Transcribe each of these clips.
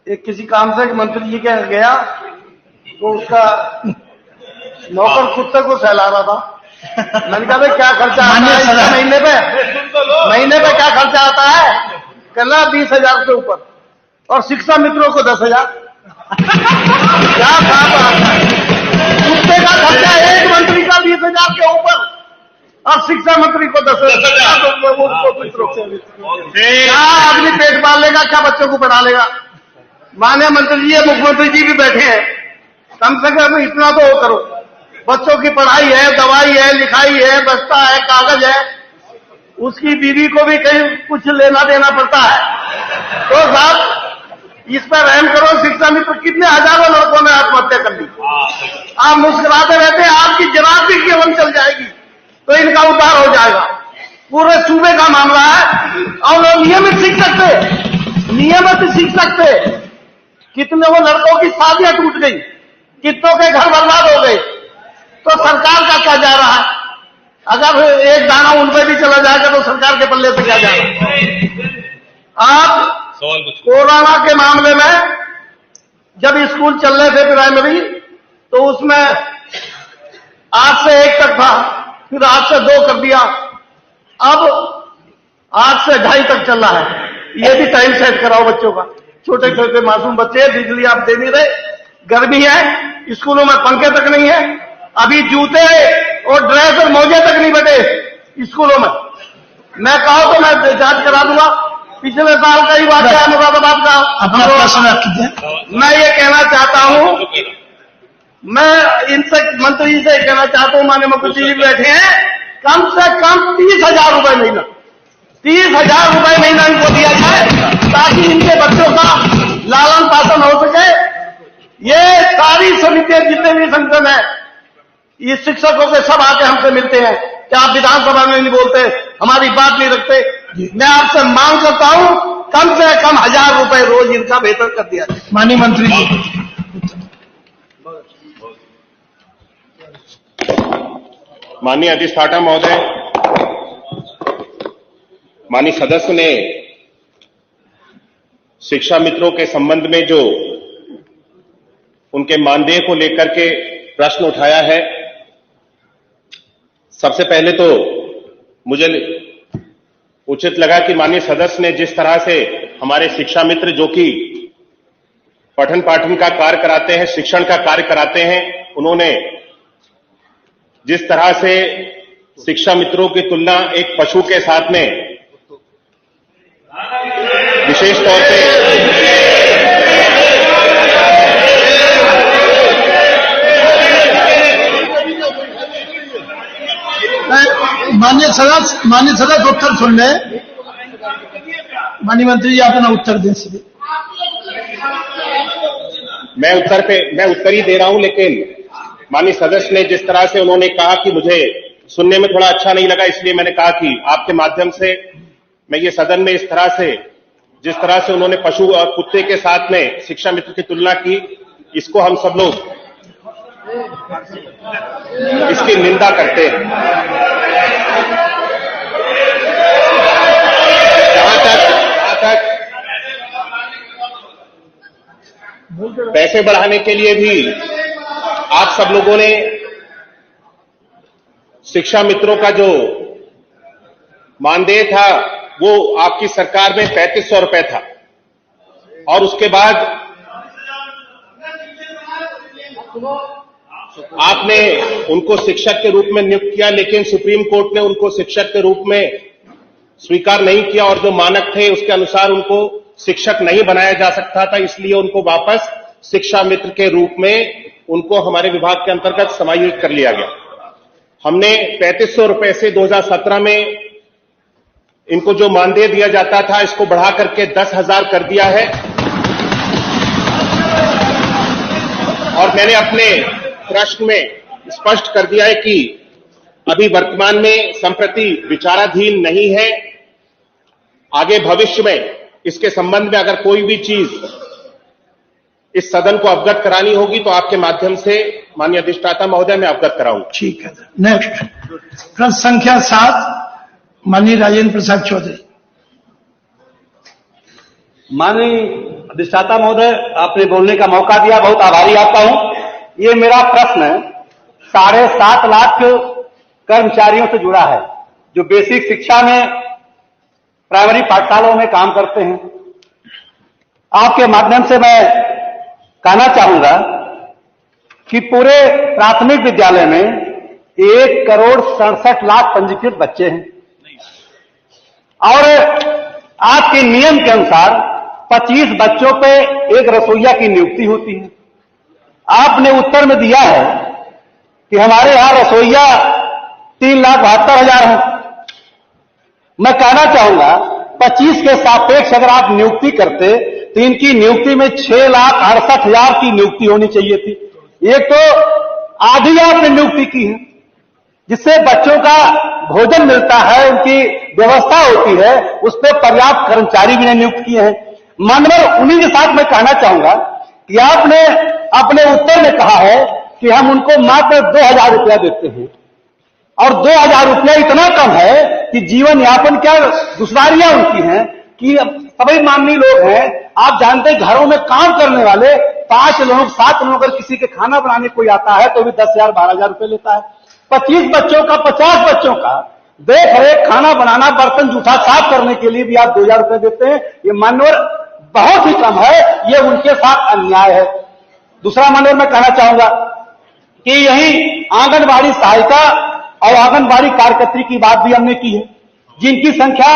एक किसी काम से मंत्री जी के यहाँ गया तो उसका नौकर कुत्ते को सहला रहा था। मैंने कहा भाई क्या खर्चा आता है इसका महीने पे क्या खर्चा आता है? कहना 20,000 के ऊपर और शिक्षा मित्रों को 10,000। क्या बात आता है? कुत्ते का खर्चा एक मंत्री का 20,000 के ऊपर और शिक्षा मंत्री को 10,000। क्या आदमी पेट पाल लेगा? क्या बच्चों को पढ़ा लेगा? माननीय मंत्री जी मुख्यमंत्री जी भी बैठे हैं, कम से कम इतना तो करो। बच्चों की पढ़ाई है, दवाई है, लिखाई है, बस्ता है, कागज है, उसकी बीवी को भी कहीं कुछ लेना देना पड़ता है। तो साहब इस पर रहम करो। शिक्षा मित्र कितने हजारों लड़कों ने आत्महत्या कर ली। आप मुस्कुराते रहते हैं, आपकी जराब भी केवल चल जाएगी तो इनका उद्धार हो जाएगा। पूरे सूबे का मामला है और लोग नियमित सीख सकते। कितने वो लड़कों की शादियां टूट गई, कितनों के घर बर्बाद हो गए। तो सरकार का क्या जा रहा है? अगर एक दाना उन पे भी चला जाएगा तो सरकार के पल्ले से क्या जा रहा है? आप कोरोना के मामले में जब स्कूल चल रहे थे प्राइमरी तो उसमें 8 से 1 तक था, फिर 8 से 2 कर दिया, अब 8 से 2:30 तक चल रहा है। ये भी टाइम सेट कराओ बच्चों का। छोटे छोटे मासूम बच्चे, बिजली आप दे नहीं रहे, गर्मी है, स्कूलों में पंखे तक नहीं है, अभी जूते और ड्रेस और मोजे तक नहीं बटे स्कूलों में। मैं कहा तो मैं जांच करा दूंगा। पिछले साल का ही वाकया है मुरादाबाद का। अपना प्रश्न रखिए। मैं ये कहना चाहता हूं, मैं इनसे मंत्री जी से कहना चाहता हूं, माननीय मुख्यमंत्री जी बैठे हैं, कम से कम 30,000 रुपए महीना, 30,000 रुपए महीना इनको दिया जाए ताकि इनके बच्चों का लालन पालन हो सके। ये सारी समितियां जितने भी संगठन है, ये शिक्षकों के सब आके हमसे मिलते हैं कि आप विधानसभा में नहीं बोलते, हमारी बात नहीं रखते। मैं आपसे मांग करता हूं कम से कम 1,000 रुपए रोज इनका वेतन कर दिया जाए। माननीय मंत्री जी। माननीय अधिष्ठाता महोदय, माननीय सदस्य ने शिक्षा मित्रों के संबंध में जो उनके मानदेय को लेकर के प्रश्न उठाया है, सबसे पहले तो मुझे उचित लगा कि माननीय सदस्य ने जिस तरह से हमारे शिक्षा मित्र जो कि पठन पाठन का कार्य कराते हैं, शिक्षण का कार्य कराते हैं, उन्होंने जिस तरह से शिक्षा मित्रों की तुलना एक पशु के साथ में विशेष तौर पे माननीय सदस्य उत्तर सुन ले। माननीय मंत्री जी अपना उत्तर दें। मैं उत्तर ही दे रहा हूं, लेकिन माननीय सदस्य ने जिस तरह से उन्होंने कहा कि मुझे सुनने में थोड़ा अच्छा नहीं लगा, इसलिए मैंने कहा कि आपके माध्यम से मैं ये सदन में इस तरह से जिस तरह से उन्होंने पशु और कुत्ते के साथ में शिक्षा मित्र की तुलना की, इसको हम सब लोग इसकी निंदा करते हैं। जहां तक पैसे बढ़ाने के लिए भी आप सब लोगों ने शिक्षा मित्रों का जो मानदेय था वो आपकी सरकार में 3,500 रुपए था और उसके बाद आपने उनको शिक्षक के रूप में नियुक्त किया, लेकिन सुप्रीम कोर्ट ने उनको शिक्षक के रूप में स्वीकार नहीं किया और जो मानक थे उसके अनुसार उनको शिक्षक नहीं बनाया जा सकता था, इसलिए उनको वापस शिक्षा मित्र के रूप में उनको हमारे विभाग के अंतर्गत समायोजित कर लिया गया। हमने 3,500 रुपए से 2017 में इनको जो मानदेय दिया जाता था इसको बढ़ा करके 10,000 कर दिया है और मैंने अपने प्रश्न में स्पष्ट कर दिया है कि अभी वर्तमान में संप्रति विचाराधीन नहीं है। आगे भविष्य में इसके संबंध में अगर कोई भी चीज इस सदन को अवगत करानी होगी तो आपके माध्यम से माननीय अधिष्ठाता महोदय मैं अवगत कराऊंगा। ठीक है। नेक्स्ट प्रश्न संख्या 7 माननीय राजेंद्र प्रसाद चौधरी। माननीय अधिष्ठाता महोदय, आपने बोलने का मौका दिया, बहुत आभारी आपका हूं। ये मेरा प्रश्न 7.5 लाख कर्मचारियों से जुड़ा है जो बेसिक शिक्षा में प्राइमरी पाठशालाओं में काम करते हैं। आपके माध्यम से मैं कहना चाहूंगा कि पूरे प्राथमिक विद्यालय में 1,67,00,000 पंजीकृत बच्चे हैं और आपके नियम के अनुसार 25 बच्चों पे एक रसोइया की नियुक्ति होती है। आपने उत्तर में दिया है कि हमारे यहां रसोइया 3,72,000 हैं। मैं कहना चाहूंगा 25 के सापेक्ष अगर आप नियुक्ति करते तो इनकी नियुक्ति में 6,68,000 की नियुक्ति होनी चाहिए थी। एक तो आधी आपने नियुक्ति की है जिससे बच्चों का भोजन मिलता है, उनकी व्यवस्था होती है, उस पर पर्याप्त कर्मचारी भी नहीं नियुक्त किए हैं। मानवर उन्हीं के साथ मैं कहना चाहूंगा कि आपने अपने उत्तर में कहा है कि हम उनको मात्र 2,000 रुपया देते हैं और 2,000 रुपया इतना कम है कि जीवन यापन क्या दुश्वारियां उनकी हैं कि सभी माननीय लोग हैं। आप जानते हैं घरों में काम करने वाले 5 लोग 7 लोग अगर किसी के खाना बनाने कोई आता है तो भी 10,000 12,000 रुपये लेता है। 25 बच्चों का 50 बच्चों का देख रेख, खाना बनाना, बर्तन जूठा साफ करने के लिए भी आप 2,000 रुपये देते हैं। ये मानवर बहुत ही कम है, ये उनके साथ अन्याय है। दूसरा मानवर मैं कहना चाहूंगा कि यही आंगनबाड़ी सहायिका और आंगनबाड़ी कार्यकर्त्री की बात भी हमने की है, जिनकी संख्या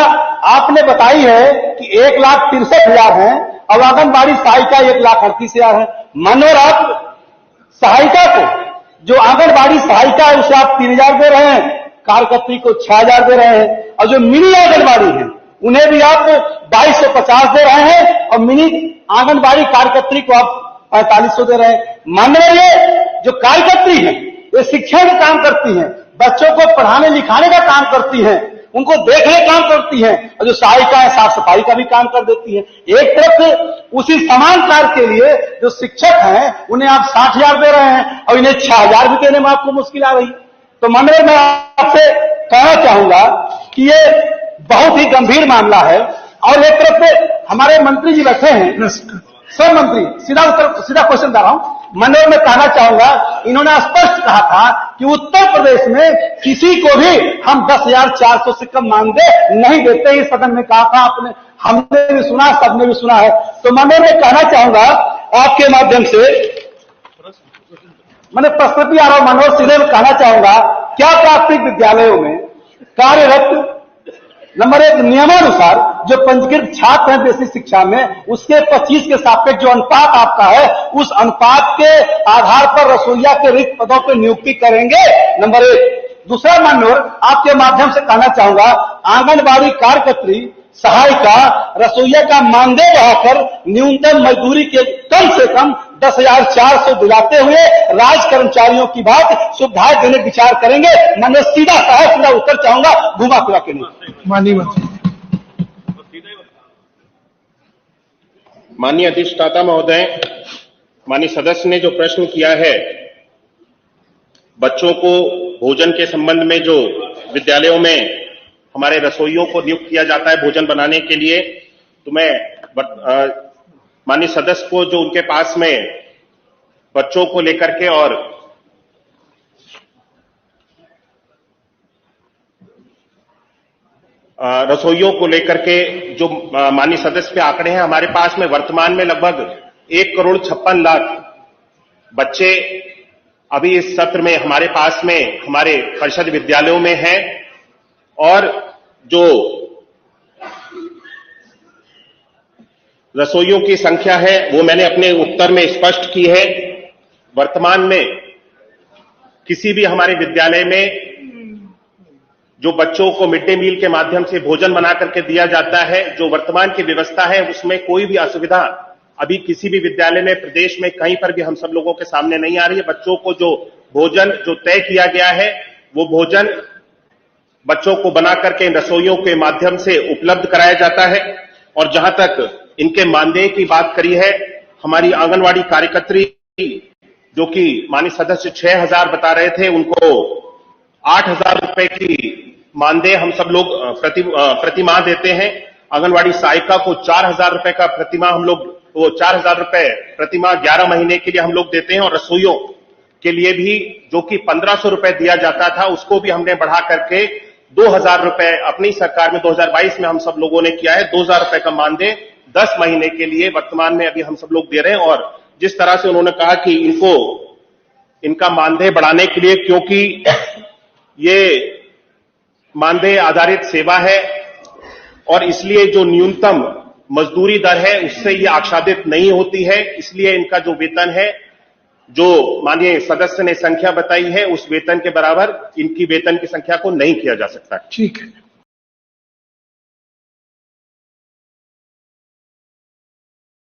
आपने बताई है कि 1,63,000 है और आंगनबाड़ी सहायिका 1,38,000 है। मानवर आप सहायिका को, जो आंगनबाड़ी सहायिका है उसे आप 3,000 दे रहे हैं, कार्यकर्त्री को 6,000 दे रहे हैं और जो मिनी आंगनबाड़ी है उन्हें भी आप 2,250 दे रहे हैं और मिनी आंगनबाड़ी कार्यकर्त्री को आप 4,500 दे रहे हैं। माननीय ये जो कार्यकर्त्री है ये शिक्षा का काम करती हैं, बच्चों को पढ़ाने लिखाने का काम करती हैं, उनको देखने का काम करती हैं और जो सहायिका है साफ सफाई का भी काम कर देती है। एक तरफ उसी समान कार्य के लिए जो शिक्षक हैं उन्हें आप 60,000 दे रहे हैं और इन्हें 6,000 भी देने में आपको मुश्किल आ रही। तो माननीय मैं आपसे कहना चाहूंगा कि ये बहुत ही गंभीर मामला है और एक तरफ से हमारे मंत्री जी बैठे हैं, सब मंत्री, सीधा क्वेश्चन दे रहा हूं। माननीय मैं कहना चाहूंगा, इन्होंने स्पष्ट कहा था कि उत्तर प्रदेश में किसी को भी हम 10,400 से कम मानदेय नहीं देते। इस सदन में कहा था आपने, हमने भी सुना, सबने भी सुना है। तो माननीय मैं कहना चाहूंगा आपके माध्यम से, मैंने प्रश्न भी आ रहा हूं मानव, सीधे में कहना चाहूंगा, क्या प्राथमिक विद्यालयों में कार्यरत नंबर 1 नियमानुसार जो पंजीकृत छात्र हैं बेसिक शिक्षा में, उसके 25 के सापेक्ष जो अनुपात आपका है उस अनुपात के आधार पर रसोइया के रिक्त पदों पर नियुक्ति करेंगे, नंबर 1। दूसरा मान्यवर आपके माध्यम से कहना चाहूंगा, आंगनबाड़ी कार्यकर्त्री, सहायिका, रसोइया का मानदेय बढ़ाकर न्यूनतम मजदूरी के कम से कम 10,400 दिलाते हुए राज्य कर्मचारियों की बात सुविधाएं देने विचार करेंगे। मैंने सीधा उत्तर चाहूंगा, घुमा फिरा के नहीं। माननीय मंत्री। माननीय अधिष्ठाता महोदय, माननीय सदस्य ने जो प्रश्न किया है बच्चों को भोजन के संबंध में, जो विद्यालयों में हमारे रसोइयों को नियुक्त किया जाता है भोजन बनाने के लिए, तो मैं माननीय सदस्य को जो उनके पास में बच्चों को लेकर के और रसोइयों को लेकर के जो माननीय सदस्य के आंकड़े हैं, हमारे पास में वर्तमान में लगभग 1,56,00,000 बच्चे अभी इस सत्र में हमारे पास में हमारे परिषद विद्यालयों में हैं और जो रसोइयों की संख्या है वो मैंने अपने उत्तर में स्पष्ट की है। वर्तमान में किसी भी हमारे विद्यालय में जो बच्चों को मिड डे मील के माध्यम से भोजन बना करके दिया जाता है, जो वर्तमान की व्यवस्था है उसमें कोई भी असुविधा अभी किसी भी विद्यालय में प्रदेश में कहीं पर भी हम सब लोगों के सामने नहीं आ रही है। बच्चों को जो भोजन जो तय किया गया है वो भोजन बच्चों को बना करके रसोइयों के माध्यम से उपलब्ध कराया जाता है। और जहां तक इनके मानदेय की बात करी है, हमारी आंगनवाड़ी कार्यकर्त्री जो कि माननीय सदस्य 6,000 बता रहे थे, उनको 8,000 रुपए की मानदेय हम सब लोग प्रतिमाह देते हैं। आंगनवाड़ी सहायिका को 4,000 रुपए का प्रतिमाह हम लोग वो 4,000 रुपए प्रतिमाह 11 महीने के लिए हम लोग देते हैं, और रसोइयों के लिए भी जो कि 1,500 रुपए दिया जाता था उसको भी हमने बढ़ा करके 2,000 रुपए अपनी सरकार में 2022 में हम सब लोगों ने किया है। 2,000 रुपए का मानदेय 10 महीने के लिए वर्तमान में अभी हम सब लोग दे रहे हैं। और जिस तरह से उन्होंने कहा कि इनका मानदेय बढ़ाने के लिए, क्योंकि ये मानदेय आधारित सेवा है और इसलिए जो न्यूनतम मजदूरी दर है उससे ये आच्छादित नहीं होती है, इसलिए इनका जो वेतन है, जो माननीय सदस्य ने संख्या बताई है, उस वेतन के बराबर इनकी वेतन की संख्या को नहीं किया जा सकता। ठीक है।